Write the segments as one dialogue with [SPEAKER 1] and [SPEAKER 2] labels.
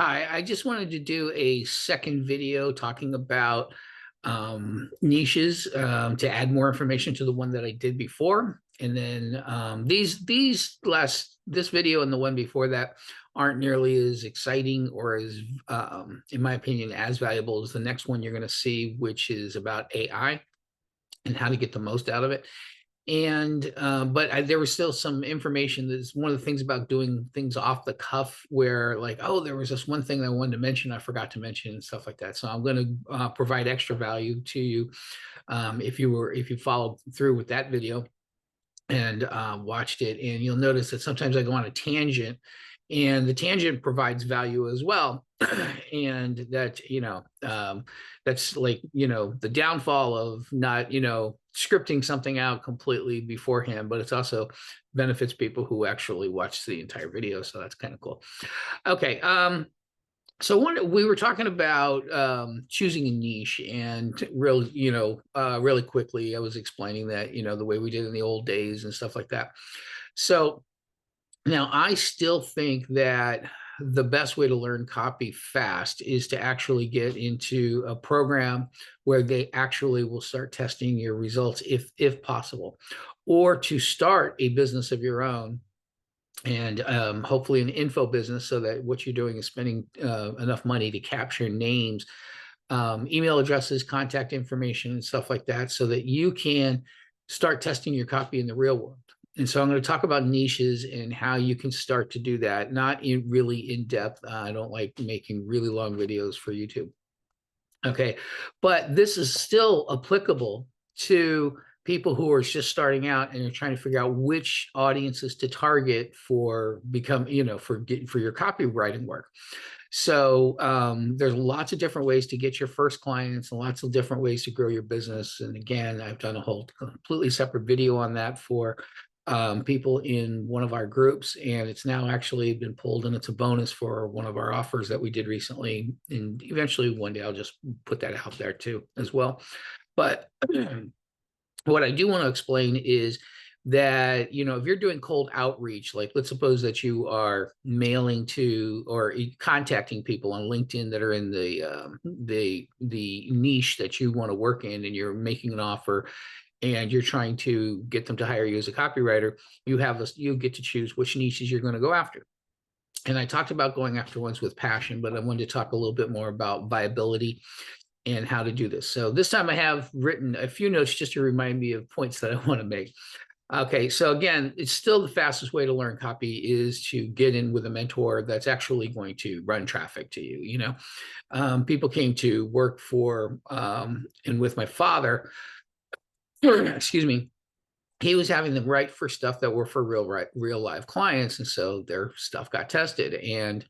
[SPEAKER 1] Hi, I just wanted to do a second video talking about niches to add more information to the one that I did before. And then this video and the one before that aren't nearly as exciting or as, in my opinion, as valuable as the next one you're going to see, which is about AI and how to get the most out of it. And there was still some information. That's one of the things about doing things off the cuff, where like, oh, there was this one thing that I wanted to mention I forgot to mention and stuff like that. So I'm going to provide extra value to you if you followed through with that video and watched it. And you'll notice that sometimes I go on a tangent, and the tangent provides value as well. And that, that's like, the downfall of not, scripting something out completely beforehand, but it's also benefits people who actually watch the entire video. So that's kind of cool. Okay. So we were talking about choosing a niche, and really quickly, I was explaining that, the way we did in the old days and stuff like that. So now I still think that the best way to learn copy fast is to actually get into a program where they actually will start testing your results if possible, or to start a business of your own, and hopefully an info business, so that what you're doing is spending enough money to capture names, email addresses, contact information, and stuff like that, so that you can start testing your copy in the real world. And so I'm going to talk about niches and how you can start to do that, not really in depth. I don't like making really long videos for YouTube. Okay. But this is still applicable to people who are just starting out and are trying to figure out which audiences to target for for your copywriting work. So there's lots of different ways to get your first clients and lots of different ways to grow your business. And again, I've done a whole completely separate video on that for people in one of our groups, and it's now actually been pulled, and it's a bonus for one of our offers that we did recently. And eventually one day I'll just put that out there too as well. But what I do want to explain is that, if you're doing cold outreach, like let's suppose that you are mailing to or contacting people on LinkedIn that are in the niche that you want to work in, and you're making an offer and you're trying to get them to hire you as a copywriter, you get to choose which niches you're going to go after. And I talked about going after ones with passion, but I wanted to talk a little bit more about viability and how to do this. So this time I have written a few notes just to remind me of points that I want to make. Okay, so again, it's still the fastest way to learn copy is to get in with a mentor that's actually going to run traffic to you. People came to work for and with my father, excuse me, he was having them write for stuff that were for real live clients, and so their stuff got tested. And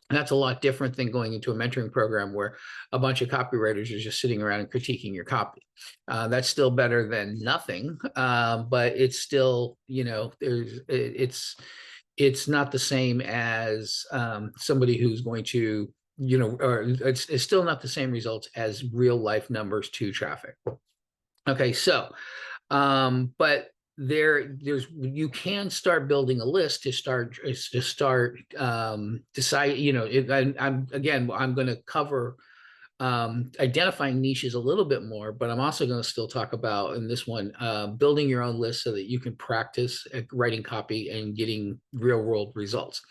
[SPEAKER 1] that's a lot different than going into a mentoring program where a bunch of copywriters are just sitting around and critiquing your copy. That's still better than nothing, but it's still, it's not the same as somebody who's going to, or it's still not the same results as real life numbers to traffic. Okay, so but there's you can start building a list to start decide. I'm going to cover identifying niches a little bit more, but I'm also going to still talk about in this one building your own list so that you can practice at writing copy and getting real world results.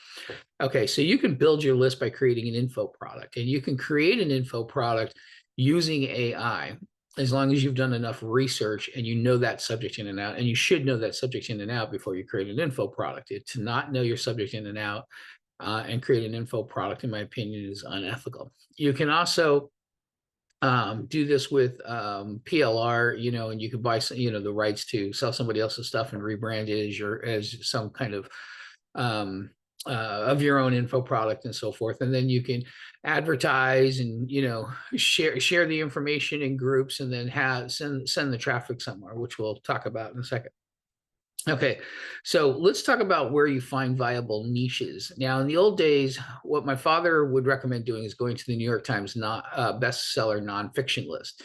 [SPEAKER 1] Okay, so you can build your list by creating an info product, and you can create an info product using AI as long as you've done enough research and you know that subject in and out. And you should know that subject in and out before you create an info product. To not know your subject in and out and create an info product, in my opinion, is unethical. You can also do this with PLR, and you can buy, the rights to sell somebody else's stuff and rebrand it as some kind of your own info product and so forth. And then you can advertise and, share the information in groups, and then send the traffic somewhere, which we'll talk about in a second. Okay, so let's talk about where you find viable niches. Now, in the old days, what my father would recommend doing is going to the New York Times bestseller nonfiction list.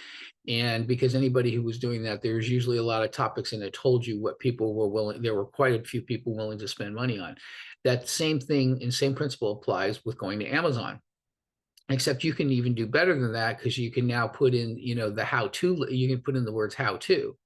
[SPEAKER 1] And because anybody who was doing that, there's usually a lot of topics and it told you what people were willing, there were quite a few people willing to spend money on. That same thing and same principle applies with going to Amazon. Except you can even do better than that, because you can now put in, the how-to, you can put in the words how-to.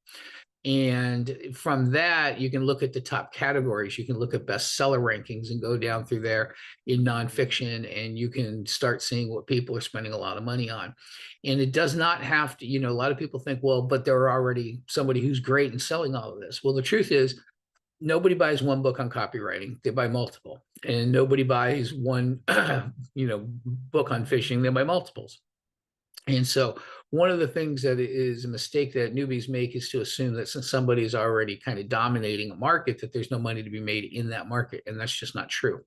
[SPEAKER 1] And from that, you can look at the top categories. You can look at bestseller rankings and go down through there in nonfiction, and you can start seeing what people are spending a lot of money on. And it does not have to, a lot of people think, well, but there are already somebody who's great in selling all of this. Well, the truth is, nobody buys one book on copywriting. They buy multiple. And nobody buys one, book on fishing. They buy multiples. And so one of the things that is a mistake that newbies make is to assume that since somebody is already kind of dominating a market, that there's no money to be made in that market. And that's just not true.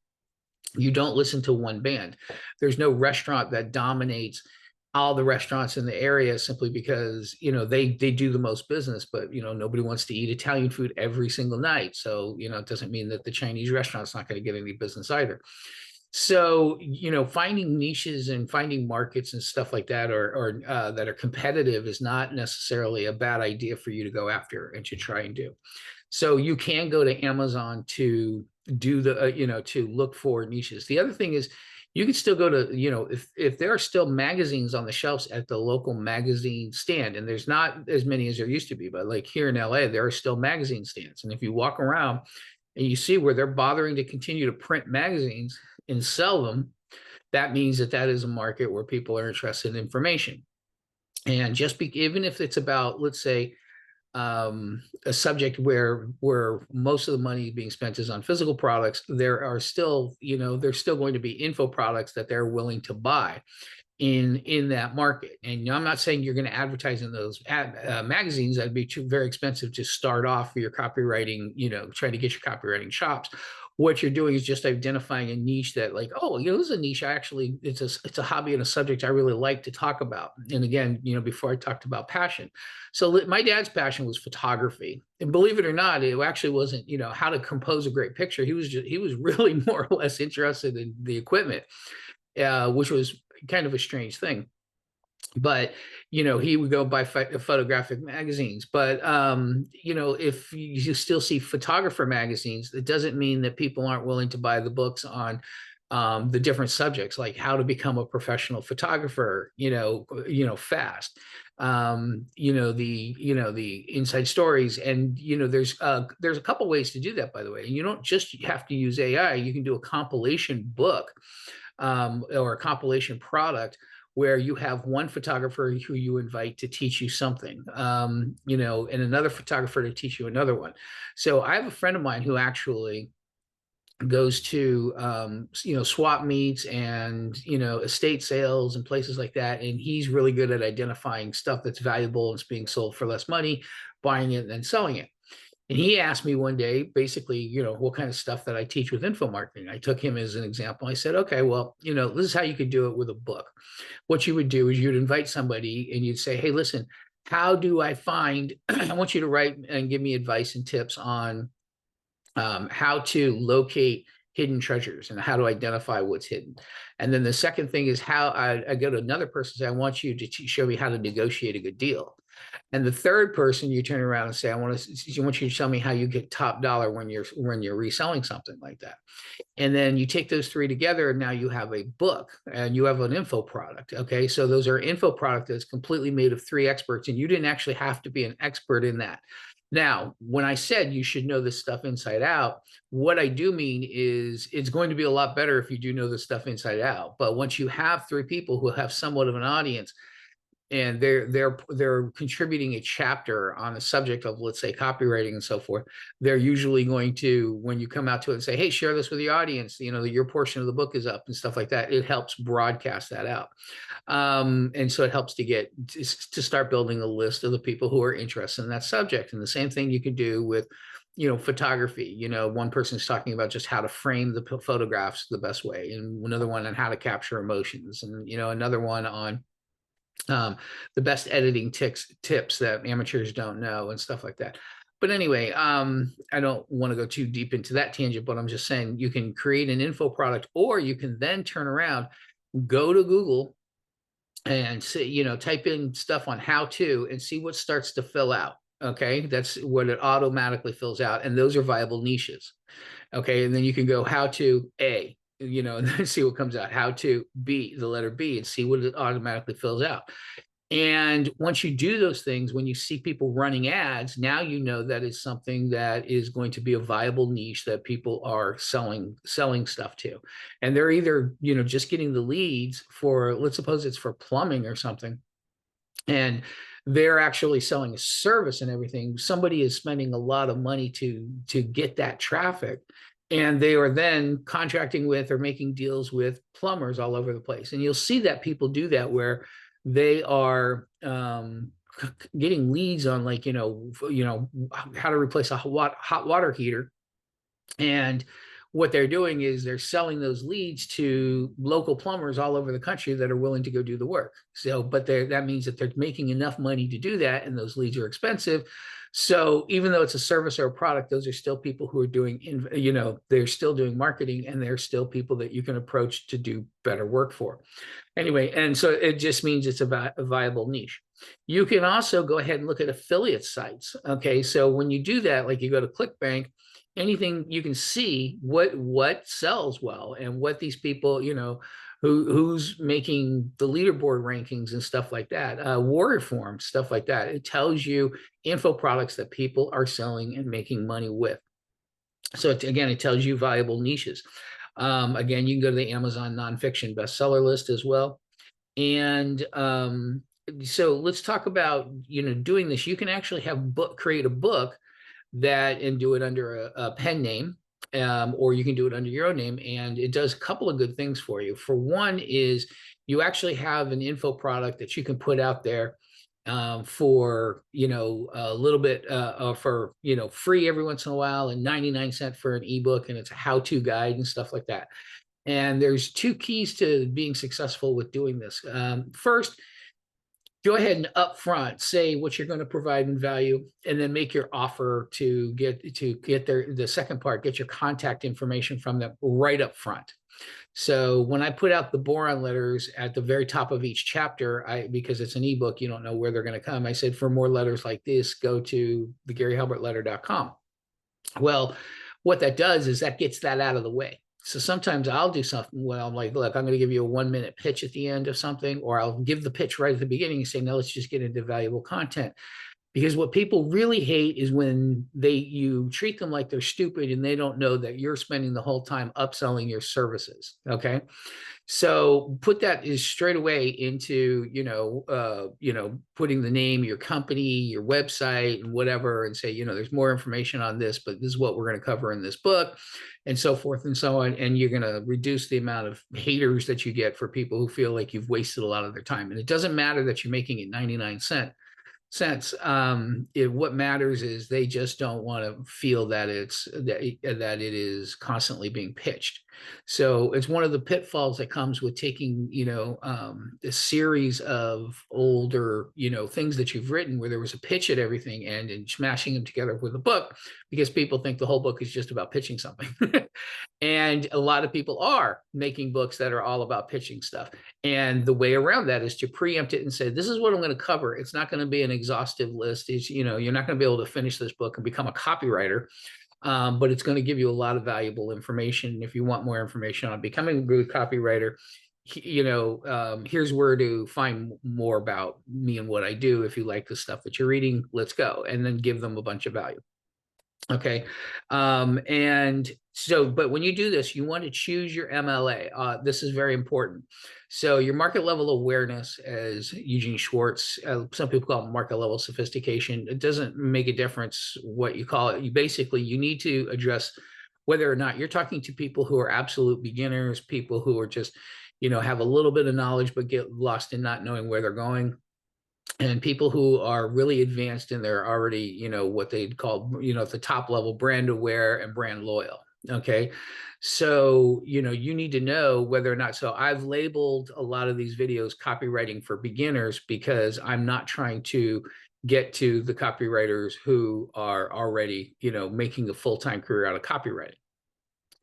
[SPEAKER 1] You don't listen to one band. There's no restaurant that dominates all the restaurants in the area simply because, they do the most business, but, nobody wants to eat Italian food every single night. So, it doesn't mean that the Chinese restaurant's not going to get any business either. So, finding niches and finding markets and stuff like that, or that are competitive, is not necessarily a bad idea for you to go after and to try and do. So you can go to Amazon to do the, to look for niches. The other thing is, you can still go to, if there are still magazines on the shelves at the local magazine stand, and there's not as many as there used to be, but like here in LA, there are still magazine stands. And if you walk around and you see where they're bothering to continue to print magazines and sell them, that means that that is a market where people are interested in information. And even if it's about, let's say, a subject where most of the money being spent is on physical products, there are still, there's still going to be info products that they're willing to buy in that market. And I'm not saying you're going to advertise in those magazines. That'd be very expensive to start off for your copywriting, trying to get your copywriting chops. What you're doing is just identifying a niche that, like, oh, this is a niche it's a hobby and a subject I really like to talk about. And again, before I talked about passion. So my dad's passion was photography. And believe it or not, it actually wasn't, how to compose a great picture. He was really more or less interested in the equipment, which was kind of a strange thing. But he would go buy photographic magazines. But if you still see photographer magazines, it doesn't mean that people aren't willing to buy the books on the different subjects, like how to become a professional photographer, fast, the inside stories. And there's a couple ways to do that, by the way. And you don't just have to use AI. You can do a compilation book, or a compilation product, where you have one photographer who you invite to teach you something, and another photographer to teach you another one. So I have a friend of mine who actually goes to, swap meets and, estate sales and places like that. And he's really good at identifying stuff that's valuable and it's being sold for less money, buying it and then selling it. And he asked me one day, basically, what kind of stuff that I teach with info marketing. I took him as an example. I said, okay, well, this is how you could do it with a book. What you would do is you'd invite somebody and you'd say, hey, listen, how do I find, I want you to write and give me advice and tips on how to locate hidden treasures and how to identify what's hidden. And then the second thing is how I go to another person and say, I want you to show me how to negotiate a good deal. And the third person, you turn around and say, I want you to tell me how you get top dollar when you're reselling something like that. And then you take those three together, and now you have a book and you have an info product. Okay. So those are info product that's completely made of three experts, and you didn't actually have to be an expert in that. Now, when I said you should know this stuff inside out, what I do mean is it's going to be a lot better if you do know this stuff inside out. But once you have three people who have somewhat of an audience, and they're contributing a chapter on the subject of, let's say, copywriting and so forth, they're usually going to, when you come out to it and say, hey, share this with the audience, that your portion of the book is up and stuff like that, it helps broadcast that out. And so it helps to start building a list of the people who are interested in that subject. And the same thing you can do with photography. One person's talking about just how to frame the photographs the best way, and another one on how to capture emotions, and another one on the best editing tips that amateurs don't know and stuff like that. But anyway, I don't want to go too deep into that tangent, but I'm just saying you can create an info product, or you can then turn around, go to Google and see, type in stuff on how to and see what starts to fill out. Okay, that's what it automatically fills out, and those are viable niches. Okay, and then you can go how to A, and then see what comes out. How to B, the letter B, and see what it automatically fills out. And once you do those things, when you see people running ads, now you know that it's something that is going to be a viable niche that people are selling stuff to. And they're either, just getting the leads for, let's suppose it's for plumbing or something, and they're actually selling a service and everything. Somebody is spending a lot of money to get that traffic, and they are then contracting with or making deals with plumbers all over the place. And you'll see that people do that, where they are getting leads on, like, how to replace a hot water heater. And what they're doing is they're selling those leads to local plumbers all over the country that are willing to go do the work. So, but that means that they're making enough money to do that, and those leads are expensive. So even though it's a service or a product, those are still people who are doing, they're still doing marketing, and they're still people that you can approach to do better work for. Anyway, and so it just means it's a viable niche. You can also go ahead and look at affiliate sites. Okay, so when you do that, like you go to ClickBank, anything, you can see what sells well, and what these people, who's making the leaderboard rankings and stuff like that, Warrior Forum, stuff like that. It tells you info products that people are selling and making money with. So again, it tells you valuable niches. Again, you can go to the Amazon nonfiction bestseller list as well. And so let's talk about, doing this. You can actually create a book and do it under a pen name, or you can do it under your own name, and it does a couple of good things for you. For one is you actually have an info product that you can put out there for a little bit for free every once in a while, and 99 cents for an ebook, and it's a how-to guide and stuff like that. And there's two keys to being successful with doing this. First, go ahead and upfront say what you're going to provide in value, and then make your offer to get the second part, get your contact information from them right up front. So when I put out the boron letters at the very top of each chapter, because it's an ebook, you don't know where they're going to come. I said, for more letters like this, go to thegaryhalbertletter.com. Well, what that does is that gets that out of the way. So sometimes I'll do something where I'm like, look, I'm going to give you a 1-minute pitch at the end of something, or I'll give the pitch right at the beginning and say, no, let's just get into valuable content. Because what people really hate is when you treat them like they're stupid, and they don't know that you're spending the whole time upselling your services. Okay. So put that is straight away into, putting the name, your company, your website, and whatever, and say, there's more information on this, but this is what we're going to cover in this book, and so forth and so on. And you're going to reduce the amount of haters that you get for people who feel like you've wasted a lot of their time. And it doesn't matter that you're making it 99 cents. What matters is they just don't want to feel that that it is constantly being pitched. So it's one of the pitfalls that comes with taking a series of older things that you've written, where there was a pitch at everything, and smashing them together with a book, because people think the whole book is just about pitching something. And a lot of people are making books that are all about pitching stuff. And the way around that is to preempt it and say, this is what I'm going to cover. It's not going to be an exhaustive list. You're not going to be able to finish this book and become a copywriter, but it's going to give you a lot of valuable information. If you want more information on becoming a good copywriter, here's where to find more about me and what I do. If you like the stuff that you're reading, let's go. And then give them a bunch of value. Okay. And so, but when you do this, you want to choose your MLA. This is very important. So your market level awareness, as Eugene Schwartz, some people call it market level sophistication. It doesn't make a difference what you call it. You need to address whether or not you're talking to people who are absolute beginners, people who are just, have a little bit of knowledge, but get lost in not knowing where they're going, and people who are really advanced and they're already, what they'd call, at the top level, brand aware and brand loyal. Okay. So, you need to know whether or not. So I've labeled a lot of these videos copywriting for beginners, because I'm not trying to get to the copywriters who are already, making a full-time career out of copywriting.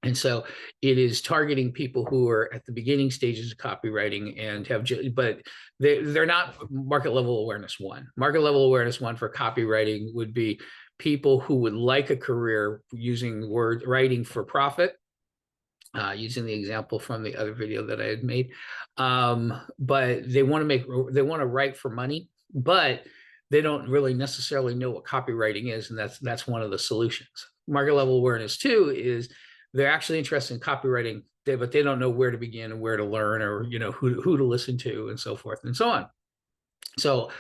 [SPEAKER 1] And so it is targeting people who are at the beginning stages of copywriting and have, but they're not market level awareness one. Market level awareness one for copywriting would be people who would like a career using word writing for profit, using the example from the other video that I had made. But they want to write for money, but they don't really necessarily know what copywriting is. And that's one of the solutions. Market level awareness two is they're actually interested in copywriting, but they don't know where to begin and where to learn, or, you know, who to listen to, and so forth and so on. So,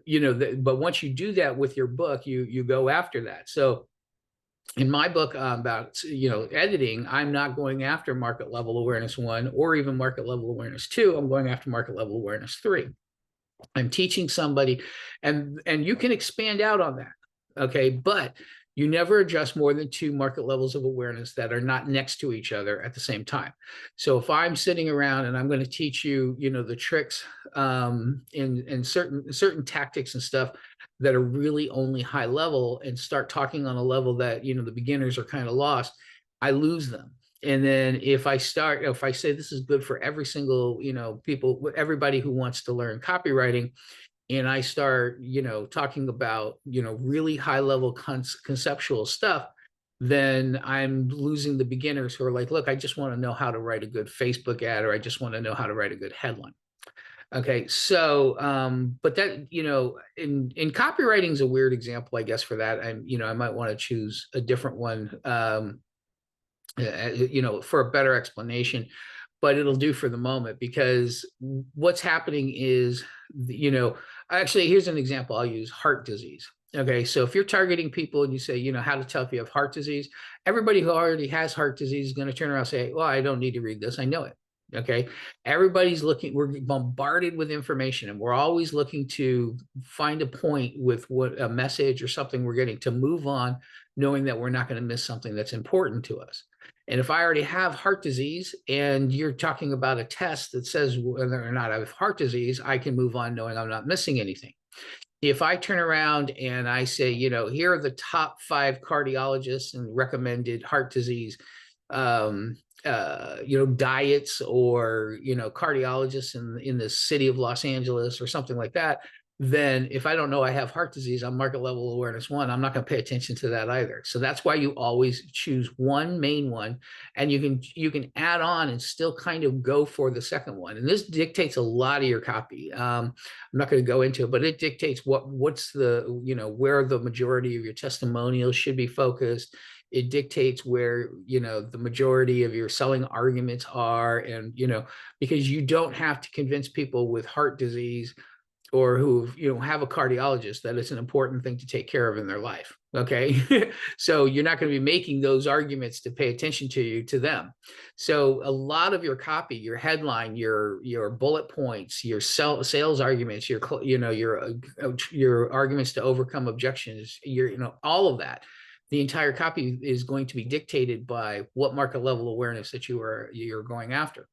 [SPEAKER 1] you know, but once you do that with your book, you go after that. So in my book about, you know, editing, I'm not going after market level awareness one or even market level awareness two. I'm going after market level awareness three. I'm teaching somebody, and you can expand out on that, okay? But you never adjust more than 2 market levels of awareness that are not next to each other at the same time. So if I'm sitting around and I'm going to teach you, you know, the tricks in certain tactics and stuff that are really only high level, and start talking on a level that, you know, the beginners are kind of lost, I lose them. And then if I say this is good for every single, you know, everybody who wants to learn copywriting, and I start, you know, talking about, you know, really high level conceptual stuff, then I'm losing the beginners who are like, look, I just want to know how to write a good Facebook ad, or I just want to know how to write a good headline. Okay, so but that, you know, in copywriting is a weird example, I guess, for that. You know, I might want to choose a different one, you know, for a better explanation, but it'll do for the moment, because what's happening is, you know, actually, here's an example I'll use: heart disease. Okay, so if you're targeting people and you say, you know, how to tell if you have heart disease, everybody who already has heart disease is going to turn around and say, well, I don't need to read this, I know it. Okay, everybody's looking, we're bombarded with information, and we're always looking to find a point with what a message or something we're getting to move on, knowing that we're not going to miss something that's important to us. And if I already have heart disease and you're talking about a test that says whether or not I have heart disease, I can move on knowing I'm not missing anything. If I turn around and I say, you know, here are the top 5 cardiologists and recommended heart disease, you know, diets, or, you know, cardiologists in the city of Los Angeles or something like that, then if I don't know I have heart disease on market level awareness one, I'm not going to pay attention to that either. So that's why you always choose one main one, and you can add on and still kind of go for the second one. And this dictates a lot of your copy. I'm not going to go into it, but it dictates what's the, you know, where the majority of your testimonials should be focused. It dictates where, you know, the majority of your selling arguments are. And, you know, because you don't have to convince people with heart disease or who, you know, have a cardiologist that it's an important thing to take care of in their life. Okay. So you're not going to be making those arguments to pay attention to them. So a lot of your copy, your headline, your bullet points, your sales arguments, your, you know, your arguments to overcome objections, you know, all of that, the entire copy is going to be dictated by what market level awareness that you're going after.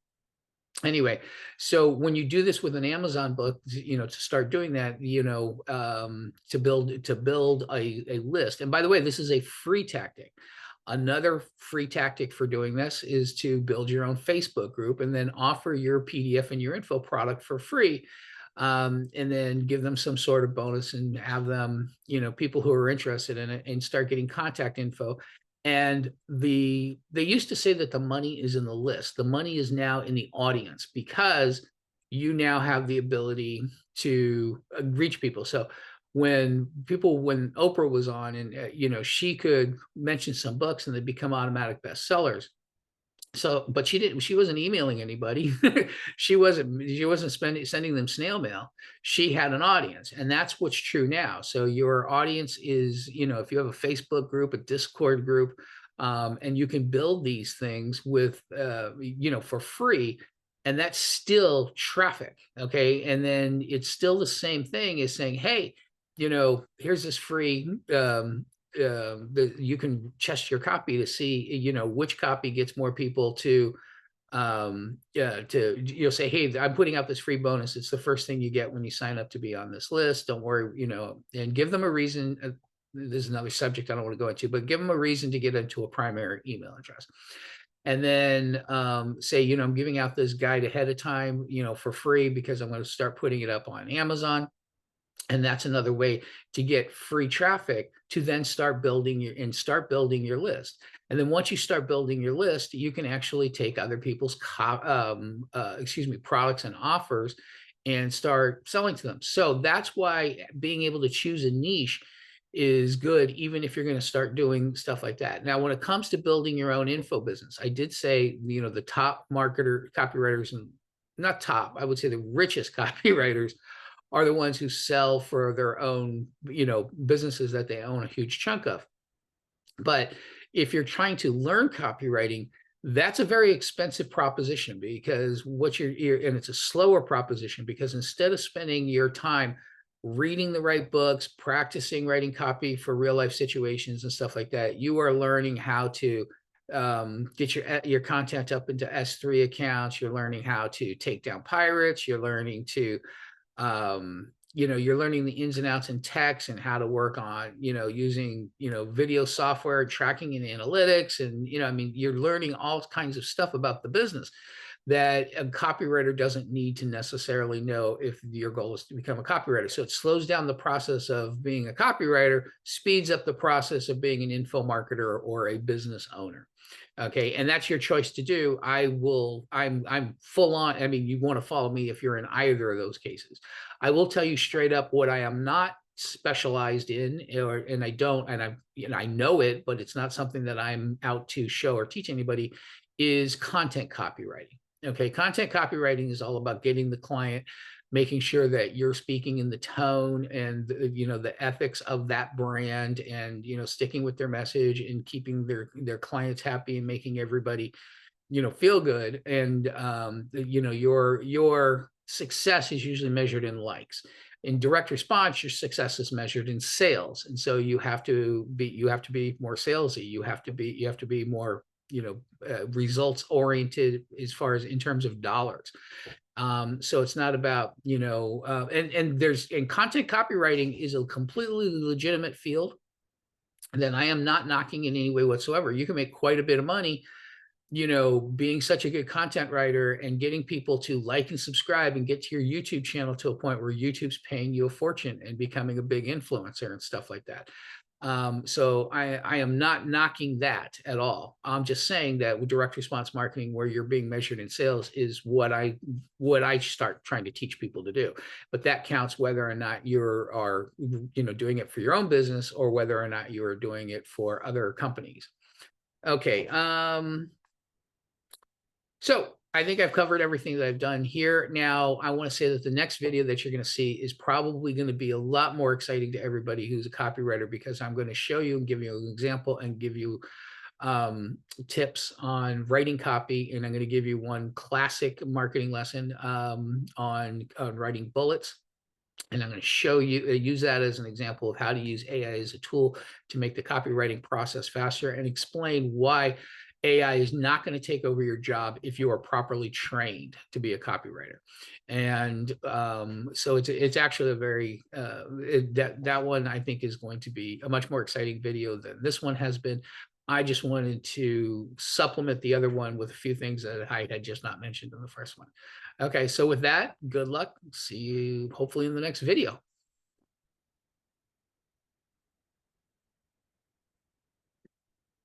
[SPEAKER 1] Anyway, so when you do this with an Amazon book, you know, to start doing that, you know, to build a list. And by the way, this is a free tactic. Another free tactic for doing this is to build your own Facebook group and then offer your PDF and your info product for free. And then give them some sort of bonus and have them, you know, people who are interested in it, and start getting contact info. And they used to say that the money is in the list. The money is now in the audience, because you now have the ability to reach people. So when Oprah was on, and you know, she could mention some books and they become automatic bestsellers. So, but she wasn't emailing anybody. she wasn't sending them snail mail. She had an audience, and that's what's true now. So your audience is, you know, if you have a Facebook group, a Discord group, and you can build these things with, you know, for free, and that's still traffic. Okay. And then it's still the same thing as saying, hey, you know, here's this free, you can test your copy to see, you know, which copy gets more people to you'll say, hey, I'm putting out this free bonus. It's the first thing you get when you sign up to be on this list. Don't worry, you know, and give them a reason, this is another subject I don't want to go into, but give them a reason to get into a primary email address. And then say, you know, I'm giving out this guide ahead of time, you know, for free because I'm going to start putting it up on Amazon. And that's another way to get free traffic to then start building your list. And then once you start building your list, you can actually take other people's products and offers and start selling to them. So that's why being able to choose a niche is good, even if you're going to start doing stuff like that. Now, when it comes to building your own info business, I did say, you know, the top copywriters, and not top, I would say the richest copywriters are the ones who sell for their own, you know, businesses that they own a huge chunk of. But if you're trying to learn copywriting, that's a very expensive proposition, because what and it's a slower proposition, because instead of spending your time reading the right books, practicing writing copy for real life situations and stuff like that, you are learning how to get your content up into S3 accounts. You're learning how to take down pirates. You're learning to you know, you're learning the ins and outs in text and how to work on, you know, using, you know, video software, tracking and analytics. And, you know, I mean, you're learning all kinds of stuff about the business that a copywriter doesn't need to necessarily know if your goal is to become a copywriter. So it slows down the process of being a copywriter, speeds up the process of being an info marketer or a business owner. Okay, and that's your choice to do. I'm full on. I mean, you want to follow me if you're in either of those cases. I will tell you straight up what I am not specialized in, and I know it, but it's not something that I'm out to show or teach anybody, is content copywriting. Okay, content copywriting is all about getting the client, making sure that you're speaking in the tone and, you know, the ethics of that brand, and, you know, sticking with their message and keeping their clients happy and making everybody, you know, feel good. And you know, your success is usually measured in likes. In direct response, your success is measured in sales, and so you have to be more salesy. You have to be more, you know, results oriented as far as in terms of dollars. So it's not about, you know, and content copywriting is a completely legitimate field that I am not knocking in any way whatsoever. You can make quite a bit of money, you know, being such a good content writer and getting people to like and subscribe and get to your YouTube channel to a point where YouTube's paying you a fortune and becoming a big influencer and stuff like that. So I am not knocking that at all. I'm just saying that with direct response marketing, where you're being measured in sales, is what I start trying to teach people to do. But that counts whether or not you are, you know, doing it for your own business or whether or not you are doing it for other companies. Okay. So I think I've covered everything that I've done here. Now, I want to say that the next video that you're going to see is probably going to be a lot more exciting to everybody who's a copywriter, because I'm going to show you and give you an example and give you tips on writing copy. And I'm going to give you one classic marketing lesson on writing bullets. And I'm going to show you, use that as an example of how to use AI as a tool to make the copywriting process faster, and explain why AI is not going to take over your job if you are properly trained to be a copywriter. And so it's actually a very, that one I think is going to be a much more exciting video than this one has been. I just wanted to supplement the other one with a few things that I had just not mentioned in the first one. Okay, so with that, good luck. See you hopefully in the next video.